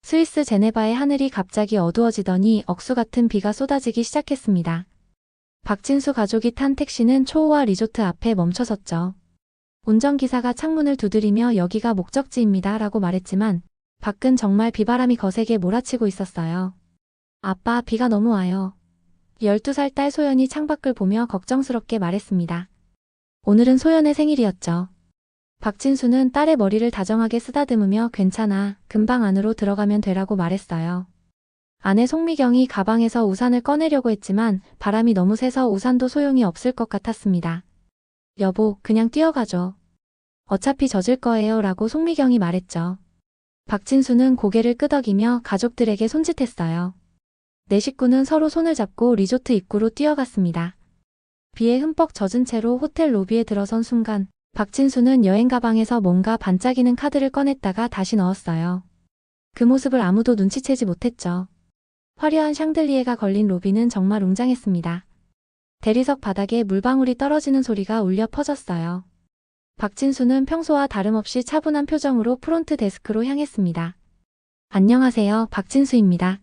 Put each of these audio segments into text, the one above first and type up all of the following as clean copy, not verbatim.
스위스 제네바의 하늘이 갑자기 어두워지더니 억수 같은 비가 쏟아지기 시작했습니다. 박진수 가족이 탄 택시는 초호화 리조트 앞에 멈춰섰죠. 운전기사가 창문을 두드리며 여기가 목적지입니다 라고 말했지만 밖은 정말 비바람이 거세게 몰아치고 있었어요. 아빠, 비가 너무 와요. 12살 딸 소연이 창밖을 보며 걱정스럽게 말했습니다. 오늘은 소연의 생일이었죠. 박진수는 딸의 머리를 다정하게 쓰다듬으며 괜찮아, 금방 안으로 들어가면 되라고 말했어요. 아내 송미경이 가방에서 우산을 꺼내려고 했지만 바람이 너무 세서 우산도 소용이 없을 것 같았습니다. 여보, 그냥 뛰어가죠. 어차피 젖을 거예요 라고 송미경이 말했죠. 박진수는 고개를 끄덕이며 가족들에게 손짓했어요. 네 식구는 서로 손을 잡고 리조트 입구로 뛰어갔습니다. 비에 흠뻑 젖은 채로 호텔 로비에 들어선 순간 박진수는 여행 가방에서 뭔가 반짝이는 카드를 꺼냈다가 다시 넣었어요. 그 모습을 아무도 눈치채지 못했죠. 화려한 샹들리에가 걸린 로비는 정말 웅장했습니다. 대리석 바닥에 물방울이 떨어지는 소리가 울려 퍼졌어요. 박진수는 평소와 다름없이 차분한 표정으로 프론트 데스크로 향했습니다. 안녕하세요, 박진수입니다.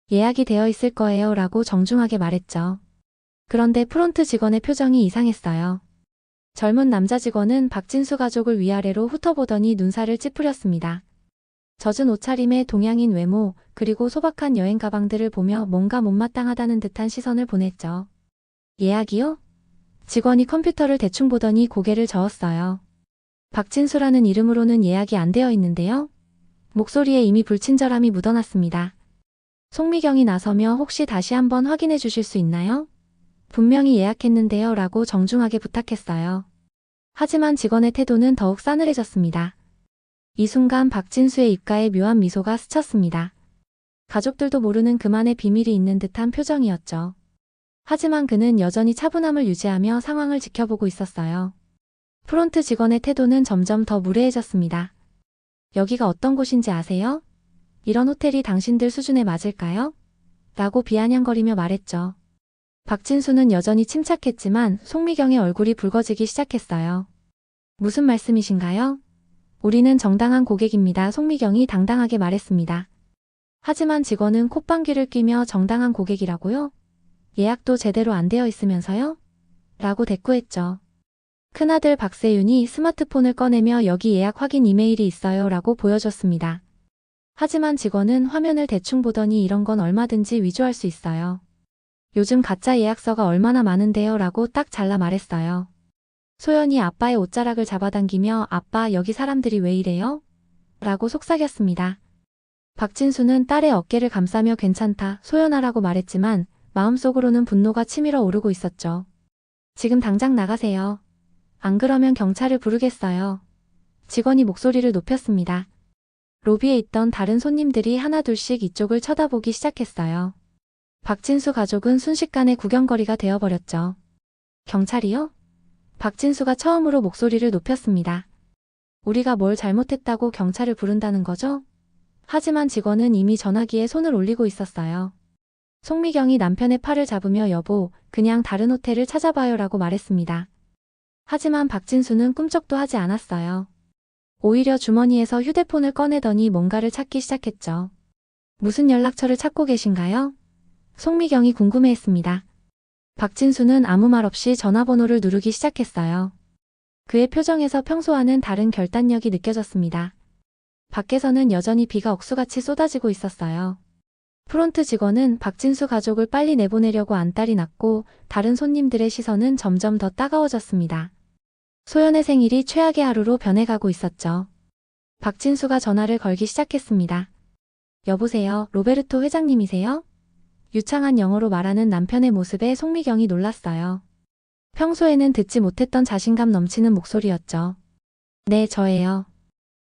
예약이 되어 있을 거예요 라고 정중하게 말했죠. 그런데 프론트 직원의 표정이 이상했어요. 젊은 남자 직원은 박진수 가족을 위아래로 훑어보더니 눈살을 찌푸렸습니다. 젖은 옷차림에 동양인 외모, 그리고 소박한 여행 가방들을 보며 뭔가 못마땅하다는 듯한 시선을 보냈죠. 예약이요? 직원이 컴퓨터를 대충 보더니 고개를 저었어요. 박진수라는 이름으로는 예약이 안 되어 있는데요? 목소리에 이미 불친절함이 묻어났습니다. 송미경이 나서며 혹시 다시 한번 확인해 주실 수 있나요? 분명히 예약했는데요 라고 정중하게 부탁했어요. 하지만 직원의 태도는 더욱 싸늘해졌습니다. 이 순간 박진수의 입가에 묘한 미소가 스쳤습니다. 가족들도 모르는 그만의 비밀이 있는 듯한 표정이었죠. 하지만 그는 여전히 차분함을 유지하며 상황을 지켜보고 있었어요. 프론트 직원의 태도는 점점 더 무례해졌습니다. 여기가 어떤 곳인지 아세요? 이런 호텔이 당신들 수준에 맞을까요? 라고 비아냥거리며 말했죠. 박진수는 여전히 침착했지만 송미경의 얼굴이 붉어지기 시작했어요. 무슨 말씀이신가요? 우리는 정당한 고객입니다. 송미경이 당당하게 말했습니다. 하지만 직원은 콧방귀를 뀌며 정당한 고객이라고요? 예약도 제대로 안 되어 있으면서요? 라고 대꾸했죠. 큰아들 박세윤이 스마트폰을 꺼내며 여기 예약 확인 이메일이 있어요 라고 보여줬습니다. 하지만 직원은 화면을 대충 보더니 이런 건 얼마든지 위조할 수 있어요. 요즘 가짜 예약서가 얼마나 많은데요 라고 딱 잘라 말했어요. 소연이 아빠의 옷자락을 잡아당기며 아빠 여기 사람들이 왜 이래요? 라고 속삭였습니다. 박진수는 딸의 어깨를 감싸며 괜찮다 소연아라고 말했지만 마음속으로는 분노가 치밀어 오르고 있었죠. 지금 당장 나가세요. 안 그러면 경찰을 부르겠어요. 직원이 목소리를 높였습니다. 로비에 있던 다른 손님들이 하나둘씩 이쪽을 쳐다보기 시작했어요. 박진수 가족은 순식간에 구경거리가 되어버렸죠. 경찰이요? 박진수가 처음으로 목소리를 높였습니다. 우리가 뭘 잘못했다고 경찰을 부른다는 거죠? 하지만 직원은 이미 전화기에 손을 올리고 있었어요. 송미경이 남편의 팔을 잡으며 여보, 그냥 다른 호텔을 찾아봐요 라고 말했습니다. 하지만 박진수는 꿈쩍도 하지 않았어요. 오히려 주머니에서 휴대폰을 꺼내더니 뭔가를 찾기 시작했죠. 무슨 연락처를 찾고 계신가요? 송미경이 궁금해했습니다. 박진수는 아무 말 없이 전화번호를 누르기 시작했어요. 그의 표정에서 평소와는 다른 결단력이 느껴졌습니다. 밖에서는 여전히 비가 억수같이 쏟아지고 있었어요. 프론트 직원은 박진수 가족을 빨리 내보내려고 안달이 났고 다른 손님들의 시선은 점점 더 따가워졌습니다. 소연의 생일이 최악의 하루로 변해가고 있었죠. 박진수가 전화를 걸기 시작했습니다. 여보세요, 로베르토 회장님이세요? 유창한 영어로 말하는 남편의 모습에 송미경이 놀랐어요. 평소에는 듣지 못했던 자신감 넘치는 목소리였죠. 네, 저예요.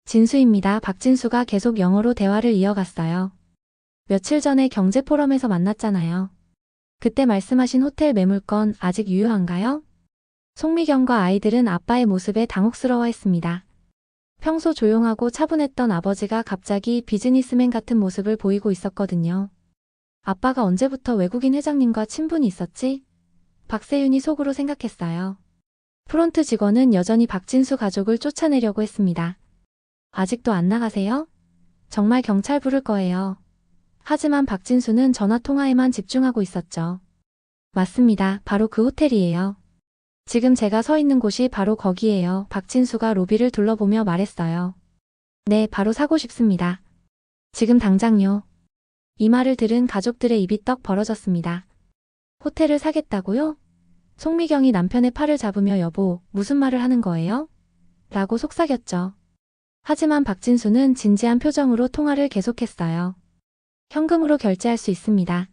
진수입니다. 박진수가 계속 영어로 대화를 이어갔어요. 며칠 전에 경제포럼에서 만났잖아요. 그때 말씀하신 호텔 매물건 아직 유효한가요? 송미경과 아이들은 아빠의 모습에 당혹스러워했습니다. 평소 조용하고 차분했던 아버지가 갑자기 비즈니스맨 같은 모습을 보이고 있었거든요. 아빠가 언제부터 외국인 회장님과 친분이 있었지? 박세윤이 속으로 생각했어요. 프론트 직원은 여전히 박진수 가족을 쫓아내려고 했습니다. 아직도 안 나가세요? 정말 경찰 부를 거예요. 하지만 박진수는 전화 통화에만 집중하고 있었죠. 맞습니다. 바로 그 호텔이에요. 지금 제가 서 있는 곳이 바로 거기예요. 박진수가 로비를 둘러보며 말했어요. 네, 바로 사고 싶습니다. 지금 당장요. 이 말을 들은 가족들의 입이 떡 벌어졌습니다. 호텔을 사겠다고요? 송미경이 남편의 팔을 잡으며 여보, 무슨 말을 하는 거예요? 라고 속삭였죠. 하지만 박진수는 진지한 표정으로 통화를 계속했어요. 현금으로 결제할 수 있습니다.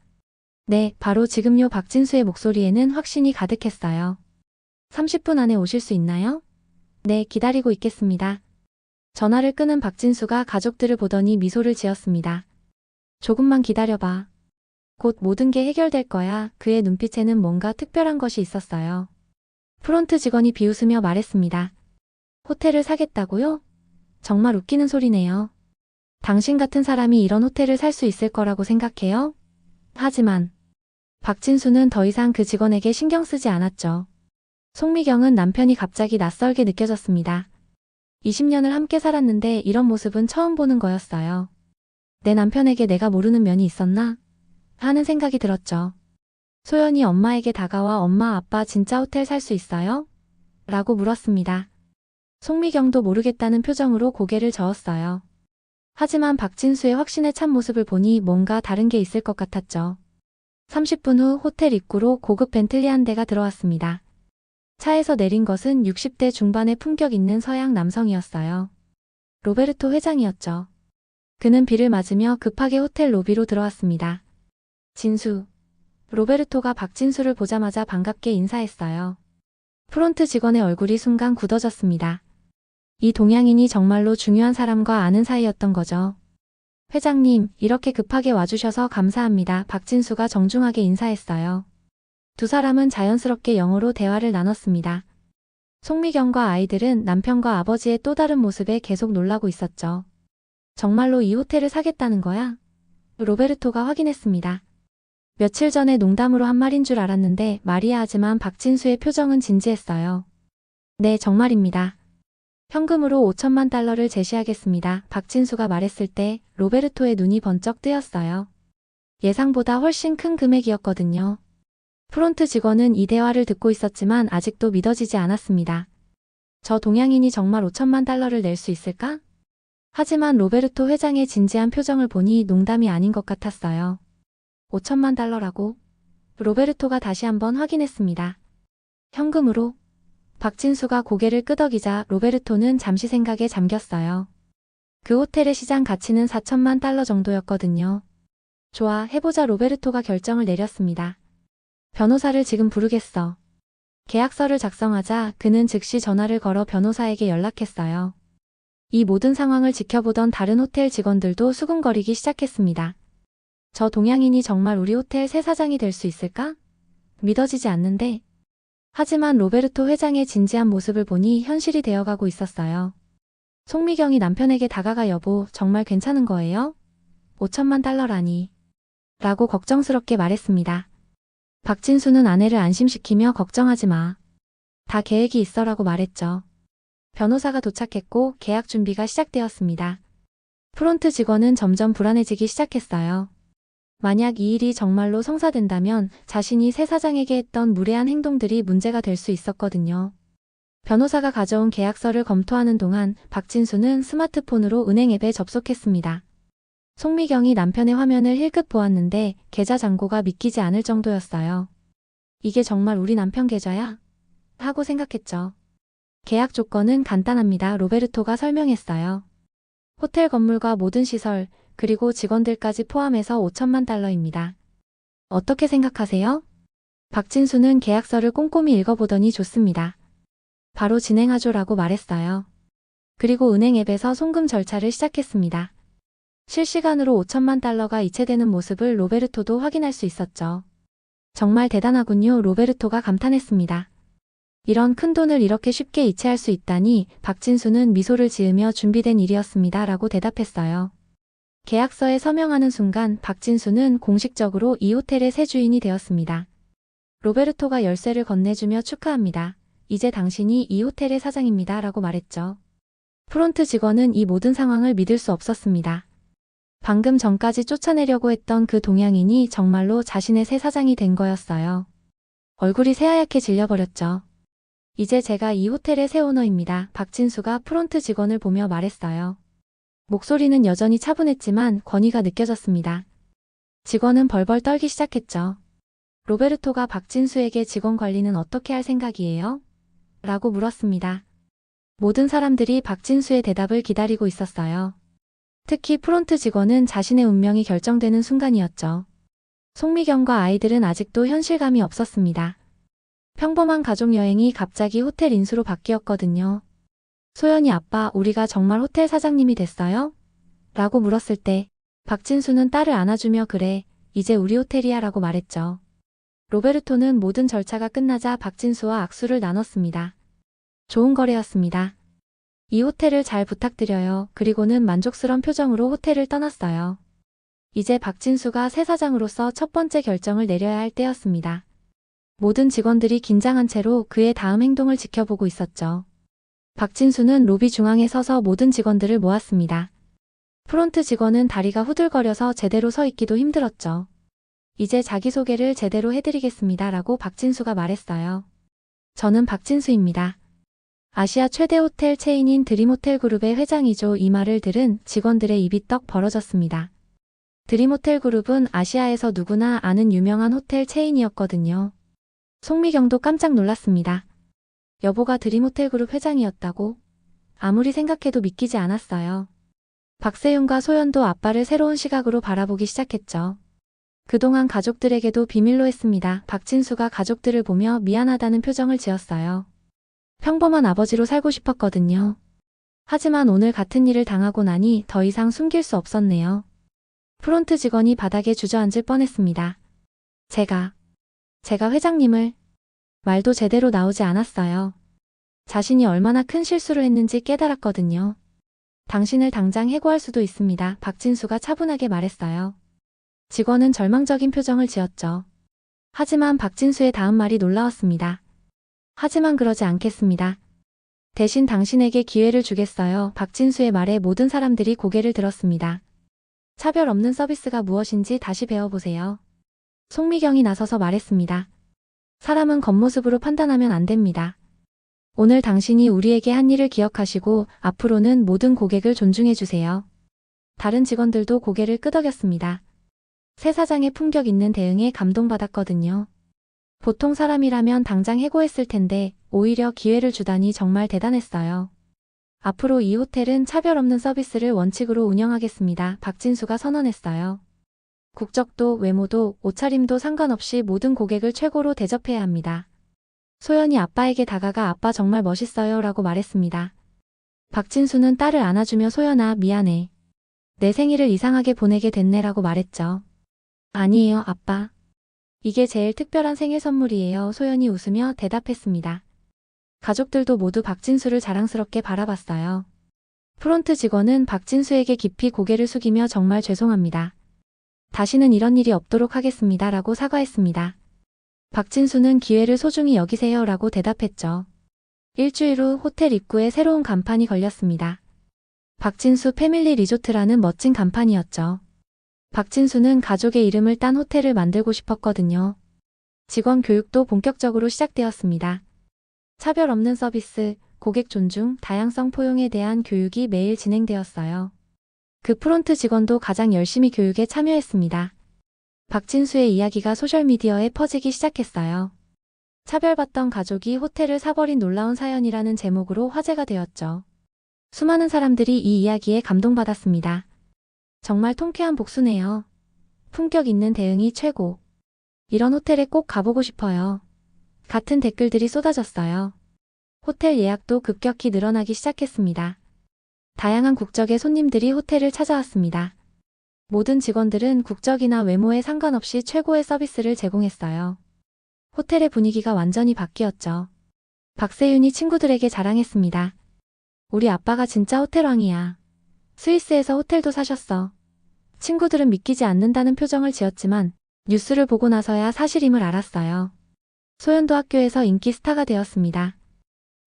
네, 바로 지금요. 박진수의 목소리에는 확신이 가득했어요. 30분 안에 오실 수 있나요? 네, 기다리고 있겠습니다. 전화를 끊은 박진수가 가족들을 보더니 미소를 지었습니다. 조금만 기다려봐. 곧 모든 게 해결될 거야. 그의 눈빛에는 뭔가 특별한 것이 있었어요. 프론트 직원이 비웃으며 말했습니다. 호텔을 사겠다고요? 정말 웃기는 소리네요. 당신 같은 사람이 이런 호텔을 살 수 있을 거라고 생각해요? 하지만 박진수는 더 이상 그 직원에게 신경 쓰지 않았죠. 송미경은 남편이 갑자기 낯설게 느껴졌습니다. 20년을 함께 살았는데 이런 모습은 처음 보는 거였어요. 내 남편에게 내가 모르는 면이 있었나? 하는 생각이 들었죠. 소연이 엄마에게 다가와 엄마 아빠 진짜 호텔 살 수 있어요? 라고 물었습니다. 송미경도 모르겠다는 표정으로 고개를 저었어요. 하지만 박진수의 확신에 찬 모습을 보니 뭔가 다른 게 있을 것 같았죠. 30분 후 호텔 입구로 고급 벤틀리 한 대가 들어왔습니다. 차에서 내린 것은 60대 중반의 품격 있는 서양 남성이었어요. 로베르토 회장이었죠. 그는 비를 맞으며 급하게 호텔 로비로 들어왔습니다. 진수. 로베르토가 박진수를 보자마자 반갑게 인사했어요. 프론트 직원의 얼굴이 순간 굳어졌습니다. 이 동양인이 정말로 중요한 사람과 아는 사이였던 거죠. 회장님, 이렇게 급하게 와주셔서 감사합니다. 박진수가 정중하게 인사했어요. 두 사람은 자연스럽게 영어로 대화를 나눴습니다. 송미경과 아이들은 남편과 아버지의 또 다른 모습에 계속 놀라고 있었죠. 정말로 이 호텔을 사겠다는 거야? 로베르토가 확인했습니다. 며칠 전에 농담으로 한 말인 줄 알았는데 말이야. 하지만 박진수의 표정은 진지했어요. 네, 정말입니다. 현금으로 5천만 달러를 제시하겠습니다. 박진수가 말했을 때 로베르토의 눈이 번쩍 뜨였어요. 예상보다 훨씬 큰 금액이었거든요. 프론트 직원은 이 대화를 듣고 있었지만 아직도 믿어지지 않았습니다. 저 동양인이 정말 5천만 달러를 낼 수 있을까? 하지만 로베르토 회장의 진지한 표정을 보니 농담이 아닌 것 같았어요. 5천만 달러라고? 로베르토가 다시 한번 확인했습니다. 현금으로? 박진수가 고개를 끄덕이자 로베르토는 잠시 생각에 잠겼어요. 그 호텔의 시장 가치는 4천만 달러 정도였거든요. 좋아, 해보자. 로베르토가 결정을 내렸습니다. 변호사를 지금 부르겠어. 계약서를 작성하자 그는 즉시 전화를 걸어 변호사에게 연락했어요. 이 모든 상황을 지켜보던 다른 호텔 직원들도 수군거리기 시작했습니다. 저 동양인이 정말 우리 호텔 새 사장이 될 수 있을까? 믿어지지 않는데. 하지만 로베르토 회장의 진지한 모습을 보니 현실이 되어가고 있었어요. 송미경이 남편에게 다가가 여보, 정말 괜찮은 거예요? 5천만 달러라니. 라고 걱정스럽게 말했습니다. 박진수는 아내를 안심시키며 걱정하지 마. 다 계획이 있어라고 말했죠. 변호사가 도착했고 계약 준비가 시작되었습니다. 프론트 직원은 점점 불안해지기 시작했어요. 만약 이 일이 정말로 성사된다면 자신이 새 사장에게 했던 무례한 행동들이 문제가 될 수 있었거든요. 변호사가 가져온 계약서를 검토하는 동안 박진수는 스마트폰으로 은행 앱에 접속했습니다. 송미경이 남편의 화면을 힐끗 보았는데 계좌 잔고가 믿기지 않을 정도였어요. 이게 정말 우리 남편 계좌야? 하고 생각했죠. 계약 조건은 간단합니다. 로베르토가 설명했어요. 호텔 건물과 모든 시설, 그리고 직원들까지 포함해서 5천만 달러입니다. 어떻게 생각하세요? 박진수는 계약서를 꼼꼼히 읽어보더니 좋습니다. 바로 진행하죠라고 말했어요. 그리고 은행 앱에서 송금 절차를 시작했습니다. 실시간으로 5천만 달러가 이체되는 모습을 로베르토도 확인할 수 있었죠. 정말 대단하군요. 로베르토가 감탄했습니다. 이런 큰 돈을 이렇게 쉽게 이체할 수 있다니. 박진수는 미소를 지으며 준비된 일이었습니다. 라고 대답했어요. 계약서에 서명하는 순간 박진수는 공식적으로 이 호텔의 새 주인이 되었습니다. 로베르토가 열쇠를 건네주며 축하합니다. 이제 당신이 이 호텔의 사장입니다. 라고 말했죠. 프론트 직원은 이 모든 상황을 믿을 수 없었습니다. 방금 전까지 쫓아내려고 했던 그 동양인이 정말로 자신의 새 사장이 된 거였어요. 얼굴이 새하얗게 질려버렸죠. 이제 제가 이 호텔의 새 오너입니다. 박진수가 프론트 직원을 보며 말했어요. 목소리는 여전히 차분했지만 권위가 느껴졌습니다. 직원은 벌벌 떨기 시작했죠. 로베르토가 박진수에게 직원 관리는 어떻게 할 생각이에요? 라고 물었습니다. 모든 사람들이 박진수의 대답을 기다리고 있었어요. 특히 프론트 직원은 자신의 운명이 결정되는 순간이었죠. 송미경과 아이들은 아직도 현실감이 없었습니다. 평범한 가족 여행이 갑자기 호텔 인수로 바뀌었거든요. 소연이 아빠, 우리가 정말 호텔 사장님이 됐어요? 라고 물었을 때 박진수는 딸을 안아주며 그래, 이제 우리 호텔이야 라고 말했죠. 로베르토는 모든 절차가 끝나자 박진수와 악수를 나눴습니다. 좋은 거래였습니다. 이 호텔을 잘 부탁드려요. 그리고는 만족스러운 표정으로 호텔을 떠났어요. 이제 박진수가 새 사장으로서 첫 번째 결정을 내려야 할 때였습니다. 모든 직원들이 긴장한 채로 그의 다음 행동을 지켜보고 있었죠. 박진수는 로비 중앙에 서서 모든 직원들을 모았습니다. 프론트 직원은 다리가 후들거려서 제대로 서 있기도 힘들었죠. 이제 자기소개를 제대로 해드리겠습니다. 라고 박진수가 말했어요. 저는 박진수입니다. 아시아 최대 호텔 체인인 드림호텔 그룹의 회장이죠. 이 말을 들은 직원들의 입이 떡 벌어졌습니다. 드림호텔 그룹은 아시아에서 누구나 아는 유명한 호텔 체인이었거든요. 송미경도 깜짝 놀랐습니다. 여보가 드림호텔 그룹 회장이었다고? 아무리 생각해도 믿기지 않았어요. 박세윤과 소연도 아빠를 새로운 시각으로 바라보기 시작했죠. 그동안 가족들에게도 비밀로 했습니다. 박진수가 가족들을 보며 미안하다는 표정을 지었어요. 평범한 아버지로 살고 싶었거든요. 하지만 오늘 같은 일을 당하고 나니 더 이상 숨길 수 없었네요. 프론트 직원이 바닥에 주저앉을 뻔했습니다. 제가 회장님을... 말도 제대로 나오지 않았어요. 자신이 얼마나 큰 실수를 했는지 깨달았거든요. 당신을 당장 해고할 수도 있습니다. 박진수가 차분하게 말했어요. 직원은 절망적인 표정을 지었죠. 하지만 박진수의 다음 말이 놀라웠습니다. 하지만 그러지 않겠습니다. 대신 당신에게 기회를 주겠어요. 박진수의 말에 모든 사람들이 고개를 들었습니다. 차별 없는 서비스가 무엇인지 다시 배워보세요. 송미경이 나서서 말했습니다. 사람은 겉모습으로 판단하면 안 됩니다. 오늘 당신이 우리에게 한 일을 기억하시고 앞으로는 모든 고객을 존중해주세요. 다른 직원들도 고개를 끄덕였습니다. 새 사장의 품격 있는 대응에 감동받았거든요. 보통 사람이라면 당장 해고했을 텐데 오히려 기회를 주다니 정말 대단했어요. 앞으로 이 호텔은 차별 없는 서비스를 원칙으로 운영하겠습니다. 박진수가 선언했어요. 국적도 외모도 옷차림도 상관없이 모든 고객을 최고로 대접해야 합니다. 소연이 아빠에게 다가가 아빠 정말 멋있어요 라고 말했습니다. 박진수는 딸을 안아주며 소연아 미안해. 내 생일을 이상하게 보내게 됐네 라고 말했죠. 아니에요 아빠. 이게 제일 특별한 생일 선물이에요. 소연이 웃으며 대답했습니다. 가족들도 모두 박진수를 자랑스럽게 바라봤어요. 프론트 직원은 박진수에게 깊이 고개를 숙이며 정말 죄송합니다. 다시는 이런 일이 없도록 하겠습니다. 라고 사과했습니다. 박진수는 기회를 소중히 여기세요. 라고 대답했죠. 일주일 후 호텔 입구에 새로운 간판이 걸렸습니다. 박진수 패밀리 리조트라는 멋진 간판이었죠. 박진수는 가족의 이름을 딴 호텔을 만들고 싶었거든요. 직원 교육도 본격적으로 시작되었습니다. 차별 없는 서비스, 고객 존중, 다양성 포용에 대한 교육이 매일 진행되었어요. 그 프론트 직원도 가장 열심히 교육에 참여했습니다. 박진수의 이야기가 소셜미디어에 퍼지기 시작했어요. 차별받던 가족이 호텔을 사버린 놀라운 사연이라는 제목으로 화제가 되었죠. 수많은 사람들이 이 이야기에 감동받았습니다. 정말 통쾌한 복수네요. 품격 있는 대응이 최고. 이런 호텔에 꼭 가보고 싶어요. 같은 댓글들이 쏟아졌어요. 호텔 예약도 급격히 늘어나기 시작했습니다. 다양한 국적의 손님들이 호텔을 찾아왔습니다. 모든 직원들은 국적이나 외모에 상관없이 최고의 서비스를 제공했어요. 호텔의 분위기가 완전히 바뀌었죠. 박세윤이 친구들에게 자랑했습니다. 우리 아빠가 진짜 호텔왕이야. 스위스에서 호텔도 사셨어. 친구들은 믿기지 않는다는 표정을 지었지만 뉴스를 보고 나서야 사실임을 알았어요. 소연도 학교에서 인기 스타가 되었습니다.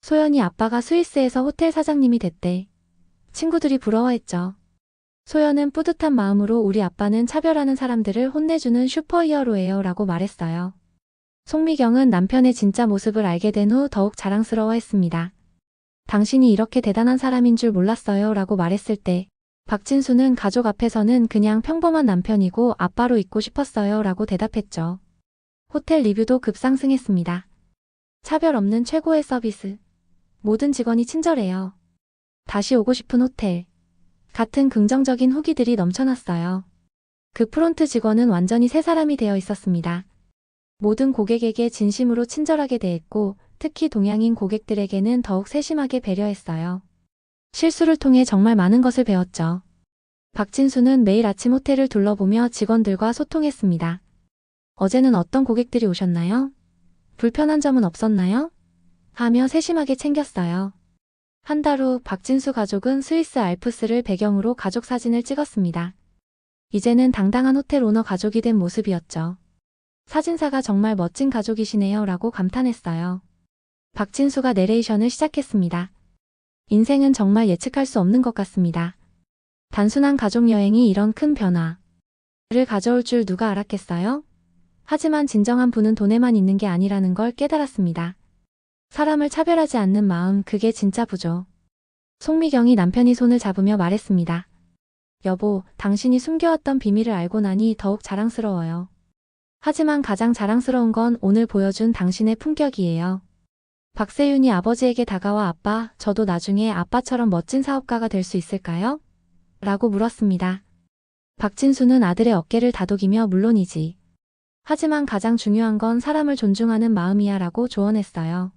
소연이 아빠가 스위스에서 호텔 사장님이 됐대. 친구들이 부러워했죠. 소연은 뿌듯한 마음으로 우리 아빠는 차별하는 사람들을 혼내주는 슈퍼히어로예요 라고 말했어요. 송미경은 남편의 진짜 모습을 알게 된 후 더욱 자랑스러워했습니다. 당신이 이렇게 대단한 사람인 줄 몰랐어요 라고 말했을 때 박진수는 가족 앞에서는 그냥 평범한 남편이고 아빠로 있고 싶었어요 라고 대답했죠. 호텔 리뷰도 급상승했습니다. 차별 없는 최고의 서비스. 모든 직원이 친절해요. 다시 오고 싶은 호텔. 같은 긍정적인 후기들이 넘쳐났어요. 그 프론트 직원은 완전히 새 사람이 되어 있었습니다. 모든 고객에게 진심으로 친절하게 대했고 특히 동양인 고객들에게는 더욱 세심하게 배려했어요. 실수를 통해 정말 많은 것을 배웠죠. 박진수는 매일 아침 호텔을 둘러보며 직원들과 소통했습니다. 어제는 어떤 고객들이 오셨나요? 불편한 점은 없었나요? 하며 세심하게 챙겼어요. 한 달 후 박진수 가족은 스위스 알프스를 배경으로 가족 사진을 찍었습니다. 이제는 당당한 호텔 오너 가족이 된 모습이었죠. 사진사가 정말 멋진 가족이시네요 라고 감탄했어요. 박진수가 내레이션을 시작했습니다. 인생은 정말 예측할 수 없는 것 같습니다. 단순한 가족여행이 이런 큰 변화를 가져올 줄 누가 알았겠어요? 하지만 진정한 부는 돈에만 있는 게 아니라는 걸 깨달았습니다. 사람을 차별하지 않는 마음, 그게 진짜 부죠. 송미경이 남편이 손을 잡으며 말했습니다. 여보, 당신이 숨겨왔던 비밀을 알고 나니 더욱 자랑스러워요. 하지만 가장 자랑스러운 건 오늘 보여준 당신의 품격이에요. 박세윤이 아버지에게 다가와 아빠, 저도 나중에 아빠처럼 멋진 사업가가 될 수 있을까요? 라고 물었습니다. 박진수는 아들의 어깨를 다독이며 물론이지. 하지만 가장 중요한 건 사람을 존중하는 마음이야 라고 조언했어요.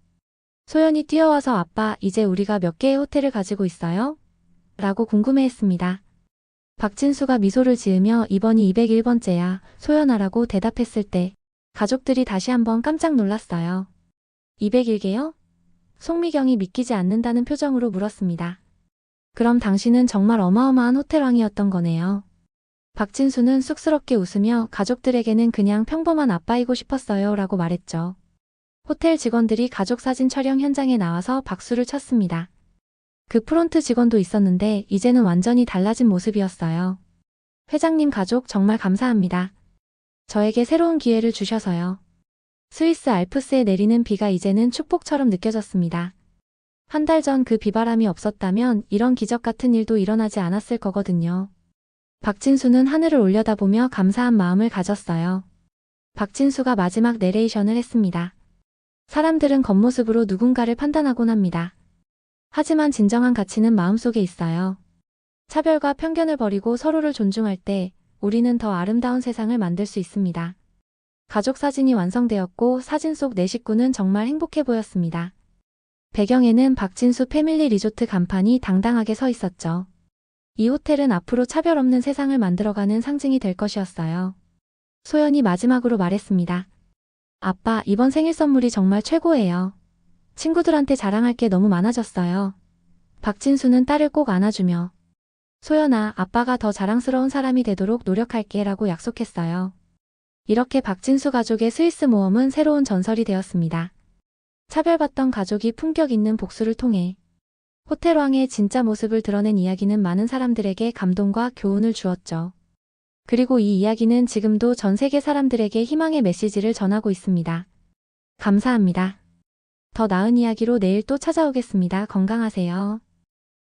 소연이 뛰어와서 아빠, 이제 우리가 몇 개의 호텔을 가지고 있어요? 라고 궁금해했습니다. 박진수가 미소를 지으며 이번이 201번째야, 소연아라고 대답했을 때 가족들이 다시 한번 깜짝 놀랐어요. 201개요? 송미경이 믿기지 않는다는 표정으로 물었습니다. 그럼 당신은 정말 어마어마한 호텔왕이었던 거네요. 박진수는 쑥스럽게 웃으며 가족들에게는 그냥 평범한 아빠이고 싶었어요 라고 말했죠. 호텔 직원들이 가족 사진 촬영 현장에 나와서 박수를 쳤습니다. 그 프론트 직원도 있었는데 이제는 완전히 달라진 모습이었어요. 회장님 가족 정말 감사합니다. 저에게 새로운 기회를 주셔서요. 스위스 알프스에 내리는 비가 이제는 축복처럼 느껴졌습니다. 한 달 전 그 비바람이 없었다면 이런 기적 같은 일도 일어나지 않았을 거거든요. 박진수는 하늘을 올려다보며 감사한 마음을 가졌어요. 박진수가 마지막 내레이션을 했습니다. 사람들은 겉모습으로 누군가를 판단하곤 합니다. 하지만 진정한 가치는 마음속에 있어요. 차별과 편견을 버리고 서로를 존중할 때 우리는 더 아름다운 세상을 만들 수 있습니다. 가족 사진이 완성되었고 사진 속 네 식구는 정말 행복해 보였습니다. 배경에는 박진수 패밀리 리조트 간판이 당당하게 서 있었죠. 이 호텔은 앞으로 차별 없는 세상을 만들어가는 상징이 될 것이었어요. 소연이 마지막으로 말했습니다. 아빠, 이번 생일 선물이 정말 최고예요. 친구들한테 자랑할 게 너무 많아졌어요. 박진수는 딸을 꼭 안아주며 소연아, 아빠가 더 자랑스러운 사람이 되도록 노력할게 라고 약속했어요. 이렇게 박진수 가족의 스위스 모험은 새로운 전설이 되었습니다. 차별받던 가족이 품격 있는 복수를 통해 호텔왕의 진짜 모습을 드러낸 이야기는 많은 사람들에게 감동과 교훈을 주었죠. 그리고 이 이야기는 지금도 전 세계 사람들에게 희망의 메시지를 전하고 있습니다. 감사합니다. 더 나은 이야기로 내일 또 찾아오겠습니다. 건강하세요.